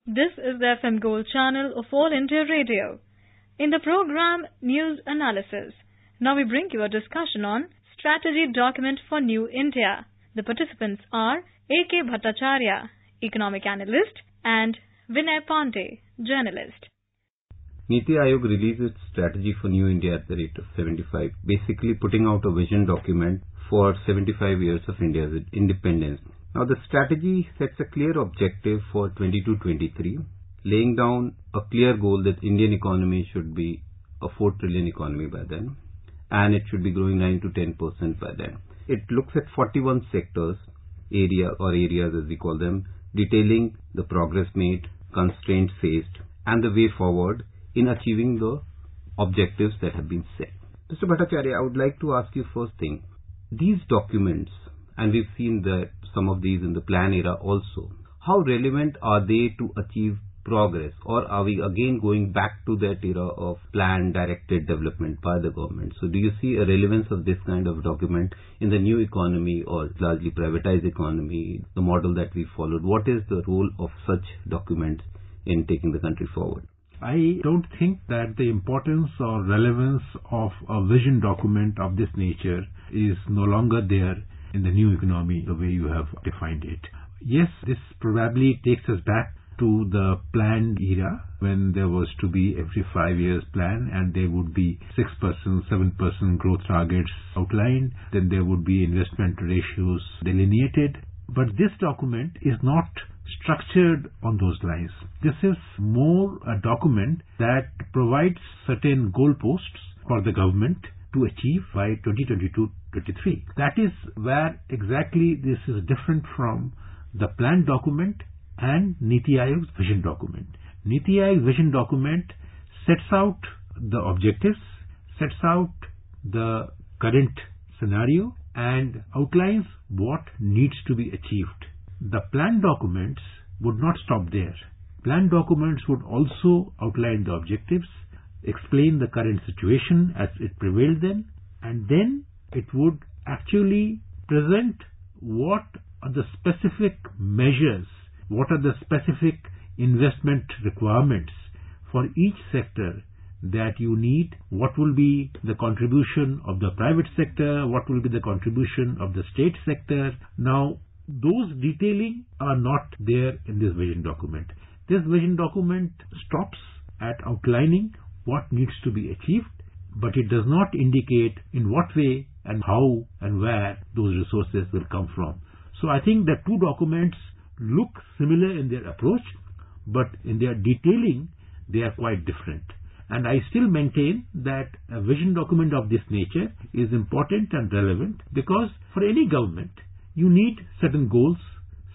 This is the FM Gold channel of All India Radio. In the program News Analysis, now we bring you a discussion on Strategy Document for New India. The participants are A.K. Bhattacharya, Economic Analyst, and Vinay Pandey, Journalist. Niti Aayog released its strategy for New India at the rate of 75, basically putting out a vision document for 75 years of India's independence. Now, the strategy sets a clear objective for 22-23, laying down a clear goal that Indian economy should be a 4 trillion economy by then, and it should be growing 9 to 10% by then. It looks at 41 sectors, areas as we call them, detailing the progress made, constraints faced, and the way forward in achieving the objectives that have been set. Mr. Bhattacharya, I would like to ask you first thing, these documents, and we've seen that some of these in the plan era also, how relevant are they to achieve progress, or are we again going back to that era of planned directed development by the government? So do you see a relevance of this kind of document in the new economy or largely privatized economy, the model that we followed? What is the role of such documents in taking the country forward? I don't think that the importance or relevance of a vision document of this nature is no longer there in the new economy the way you have defined it. Yes, this probably takes us back to the planned era when there was to be every 5 years plan and there would be 6%, 7% growth targets outlined. Then there would be investment ratios delineated. But this document is not structured on those lines. This is more a document that provides certain goalposts for the government to achieve by 2022-23. That is where exactly this is different from the plan document and Niti Aayog's vision document. Niti Aayog's vision document sets out the objectives, sets out the current scenario, and outlines what needs to be achieved. The plan documents would not stop there. Plan documents would also outline the objectives, explain the current situation as it prevailed then, and then it would actually present what are the specific measures, what are the specific investment requirements for each sector that you need, what will be the contribution of the private sector, what will be the contribution of the state sector. Now, those detailing are not there in this vision document. This vision document stops at outlining what needs to be achieved, but it does not indicate in what way and how and where those resources will come from. So I think the two documents look similar in their approach, but in their detailing, they are quite different. And I still maintain that a vision document of this nature is important and relevant because for any government, you need certain goals,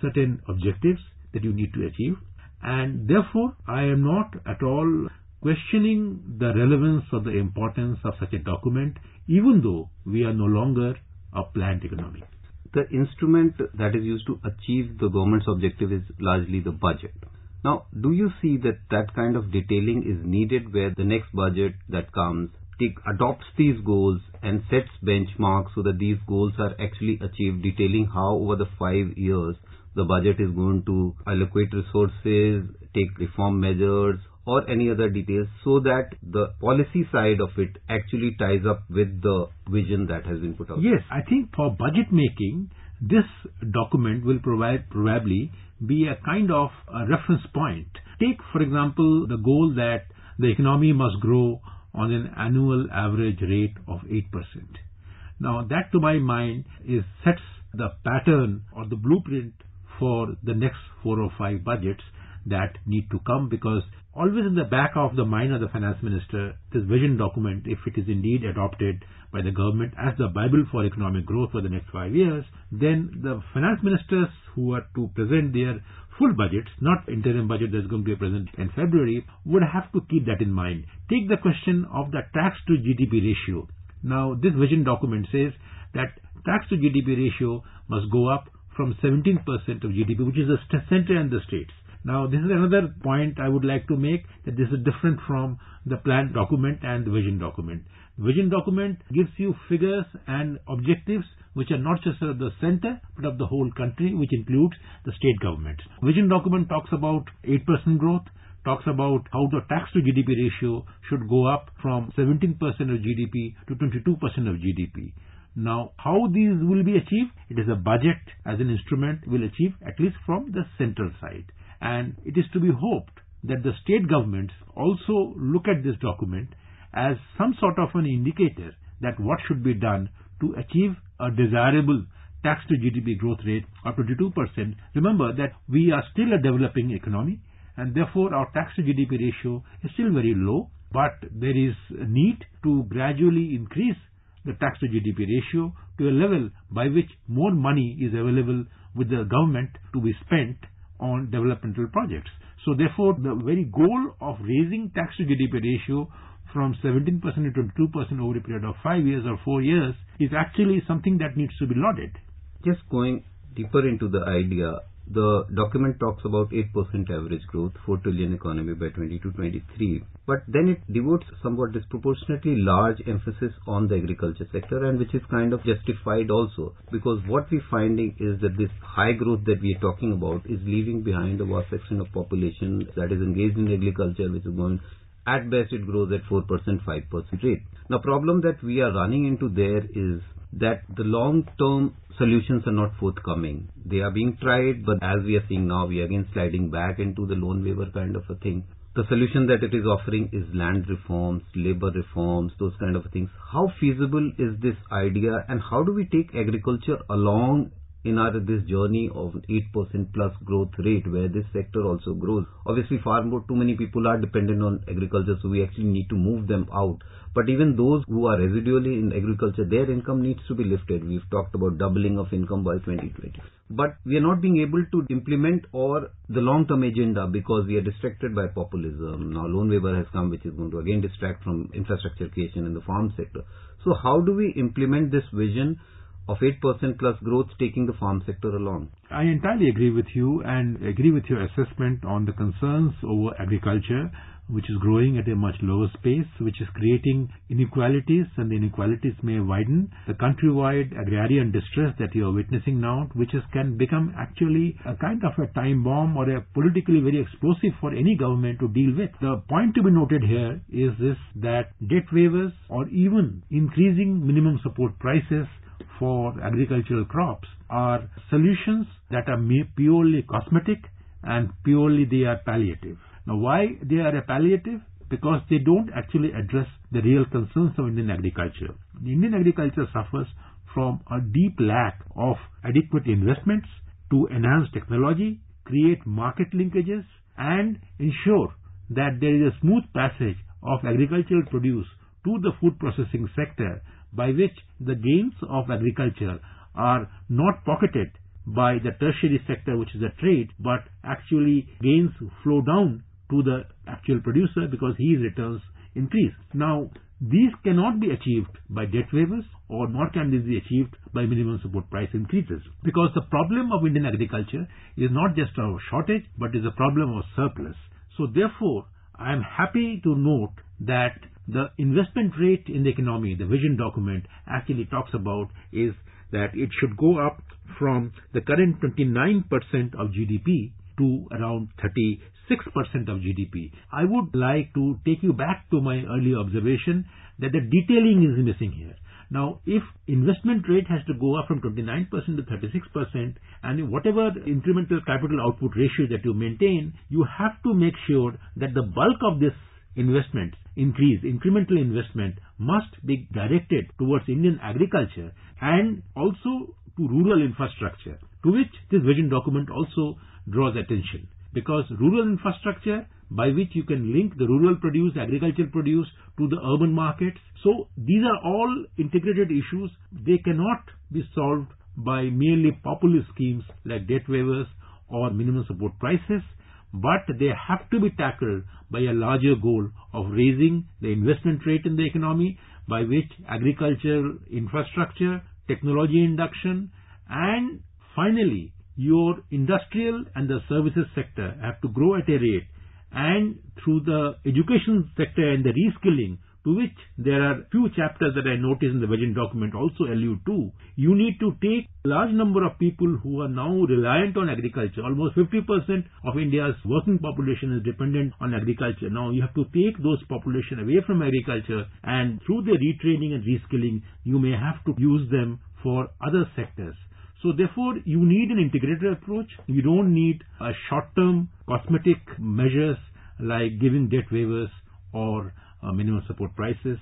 certain objectives that you need to achieve. And therefore, I am not at all questioning the relevance or the importance of such a document, even though we are no longer a planned economy. The instrument that is used to achieve the government's objective is largely the budget. Now, do you see that that kind of detailing is needed where the next budget that comes adopts these goals and sets benchmarks so that these goals are actually achieved, detailing how over the 5 years the budget is going to allocate resources, take reform measures or any other details so that the policy side of it actually ties up with the vision that has been put out? Yes, I think for budget making, this document will probably be a kind of a reference point. Take, for example, the goal that the economy must grow on an annual average rate of 8%. Now, that to my mind sets the pattern or the blueprint for the next 4 or 5 budgets that need to come, because always in the back of the mind of the finance minister, this vision document, if it is indeed adopted by the government as the Bible for economic growth for the next 5 years, then the finance ministers who are to present their full budgets, not interim budget that's going to be present in February, would have to keep that in mind. Take the question of the tax to GDP ratio. Now, this vision document says that tax to GDP ratio must go up from 17% of GDP, which is the center and the states. Now, this is another point I would like to make, that this is different from the plan document and the vision document. The vision document gives you figures and objectives which are not just of the center, but of the whole country, which includes the state government. Vision document talks about 8% growth, talks about how the tax to GDP ratio should go up from 17% of GDP to 22% of GDP. Now, how these will be achieved? It is a budget as an instrument will achieve, at least from the central side. And it is to be hoped that the state governments also look at this document as some sort of an indicator that what should be done to achieve a desirable tax to GDP growth rate of 22%. Remember that we are still a developing economy, and therefore our tax to GDP ratio is still very low, but there is a need to gradually increase the tax to GDP ratio to a level by which more money is available with the government to be spent on developmental projects. So therefore, the very goal of raising tax to GDP ratio from 17% to 22% over a period of 5 years or 4 years is actually something that needs to be lauded. Just going deeper into the idea, the document talks about 8% average growth, 4 trillion economy by 22-23. But then it devotes somewhat disproportionately large emphasis on the agriculture sector, and which is kind of justified also, because what we're finding is that this high growth that we are talking about is leaving behind a vast section of population that is engaged in agriculture, which is going, at best it grows at 4%, 5% rate. Now, problem that we are running into there is that the long-term solutions are not forthcoming. They are being tried, but as we are seeing now, we are again sliding back into the loan waiver kind of a thing. The solution that it is offering is land reforms, labor reforms, those kind of things. How feasible is this idea, and how do we take agriculture along in this journey of 8% plus growth rate, where this sector also grows? Obviously, too many people are dependent on agriculture, so we actually need to move them out. But even those who are residually in agriculture, their income needs to be lifted. We've talked about doubling of income by 2020. But we are not being able to implement the long-term agenda because we are distracted by populism. Now, loan waiver has come, which is going to again distract from infrastructure creation in the farm sector. So how do we implement this vision of 8% plus growth, taking the farm sector along? I entirely agree with you and agree with your assessment on the concerns over agriculture, which is growing at a much lower pace, which is creating inequalities, and the inequalities may widen. The countrywide agrarian distress that you are witnessing now, which can become actually a kind of a time bomb or a politically very explosive for any government to deal with. The point to be noted here is this, that debt waivers or even increasing minimum support prices for agricultural crops are solutions that are purely cosmetic and purely they are palliative. Now, why they are a palliative? Because they don't actually address the real concerns of Indian agriculture. The Indian agriculture suffers from a deep lack of adequate investments to enhance technology, create market linkages, and ensure that there is a smooth passage of agricultural produce to the food processing sector, by which the gains of agriculture are not pocketed by the tertiary sector, which is a trade, but actually gains flow down to the actual producer because his returns increase. Now, these cannot be achieved by debt waivers, or nor can these be achieved by minimum support price increases, because the problem of Indian agriculture is not just a shortage, but is a problem of surplus. So therefore, I am happy to note that the investment rate in the economy, the vision document actually talks about, is that it should go up from the current 29% of GDP to around 36% of GDP. I would like to take you back to my earlier observation that the detailing is missing here. Now, if investment rate has to go up from 29% to 36%, and whatever incremental capital output ratio that you maintain, you have to make sure that the bulk of this investment incremental investment must be directed towards Indian agriculture and also to rural infrastructure, to which this vision document also draws attention. Because rural infrastructure, by which you can link the rural produce, agricultural produce to the urban markets. So these are all integrated issues. They cannot be solved by merely populist schemes like debt waivers or minimum support prices, but they have to be tackled by a larger goal of raising the investment rate in the economy, by which agricultural infrastructure, technology induction, and finally your industrial and the services sector have to grow at a rate, and through the education sector and the reskilling, to which there are few chapters that I noticed in the vision document also allude to, you need to take a large number of people who are now reliant on agriculture. Almost 50% of India's working population is dependent on agriculture. Now you have to take those population away from agriculture, and through the retraining and reskilling, you may have to use them for other sectors. So therefore, you need an integrated approach. You don't need a short-term cosmetic measures like giving debt waivers or minimum support prices.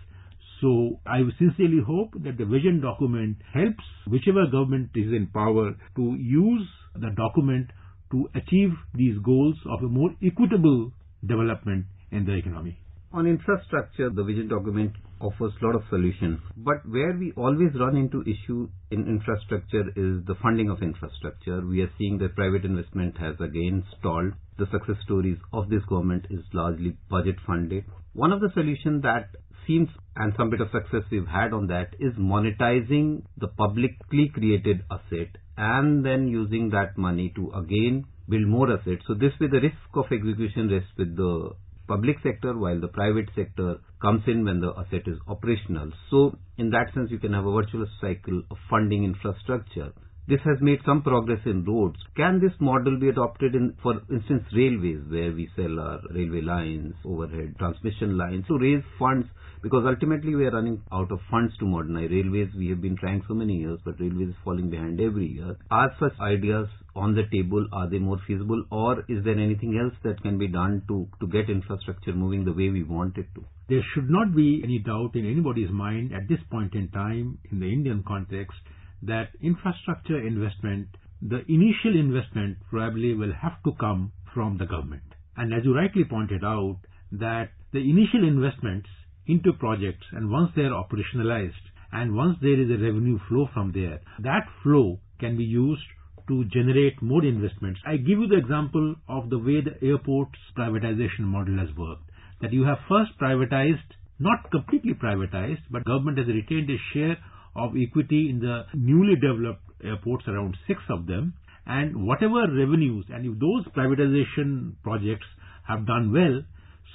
So I sincerely hope that the vision document helps whichever government is in power to use the document to achieve these goals of a more equitable development in the economy. On infrastructure, the vision document offers a lot of solutions. But where we always run into issue in infrastructure is the funding of infrastructure. We are seeing that private investment has again stalled. The success stories of this government is largely budget funded. One of the solutions that seems, and some bit of success we've had on that, is monetizing the publicly created asset and then using that money to again build more assets. So this way the risk of execution rests with the public sector, while the private sector comes in when the asset is operational. So in that sense, you can have a virtuous cycle of funding infrastructure. This has made some progress in roads. Can this model be adopted in, for instance, railways, where we sell our railway lines, overhead transmission lines, to raise funds? Because ultimately we are running out of funds to modernize railways. We have been trying so many years, but railways is falling behind every year. Are such ideas on the table? Are they more feasible? Or is there anything else that can be done to get infrastructure moving the way we want it to? There should not be any doubt in anybody's mind at this point in time in the Indian context that infrastructure investment, the initial investment probably will have to come from the government. And as you rightly pointed out, that the initial investments into projects, and once they are operationalized and once there is a revenue flow from there, that flow can be used to generate more investments. I give you the example of the way the airports privatization model has worked. That you have first privatized, not completely privatized, but government has retained a share of equity in the newly developed airports, around 6 of them, and whatever revenues, and if those privatization projects have done well,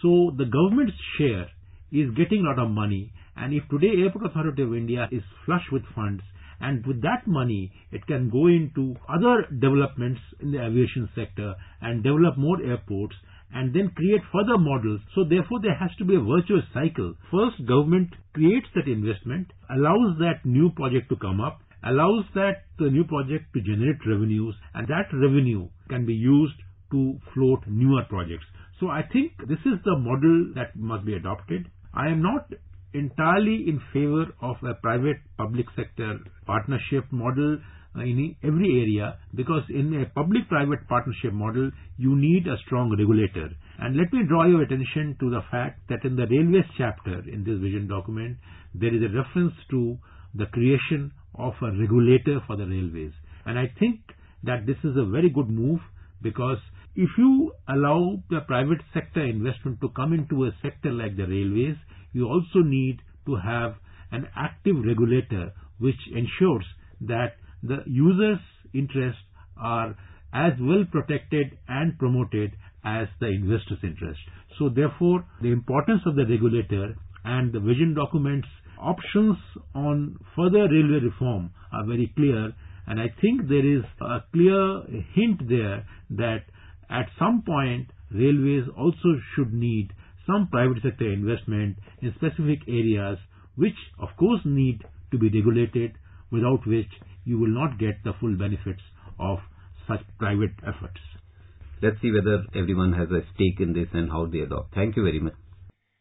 so the government's share is getting a lot of money. And if today Airport Authority of India is flush with funds, and with that money it can go into other developments in the aviation sector and develop more airports and then create further models. So therefore there has to be a virtuous cycle. First, government creates that investment, allows that new project to come up, allows that new project to generate revenues, and that revenue can be used to float newer projects. So I think this is the model that must be adopted. I am not entirely in favor of a private-public sector partnership model in every area, because in a public-private partnership model, you need a strong regulator. And let me draw your attention to the fact that in the railways chapter in this vision document, there is a reference to the creation of a regulator for the railways. And I think that this is a very good move, because if you allow the private sector investment to come into a sector like the railways, you also need to have an active regulator which ensures that the users' interests are as well protected and promoted as the investors' interest. So therefore, the importance of the regulator and the vision document's options on further railway reform are very clear, and I think there is a clear hint there that at some point railways also should need some private sector investment in specific areas, which of course need to be regulated, without which you will not get the full benefits of such private efforts. Let's see whether everyone has a stake in this and how they adopt. Thank you very much.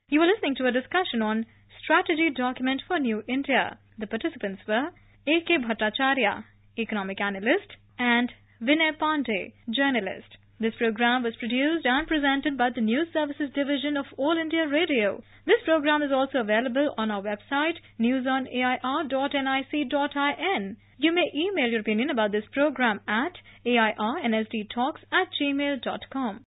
You were listening to a discussion on Strategy Document for New India. The participants were A.K. Bhattacharya, Economic Analyst, and Vinay Pandey, Journalist. This program was produced and presented by the News Services Division of All India Radio. This program is also available on our website, newsonair.nic.in. You may email your opinion about this program at airnsdtalks@gmail.com.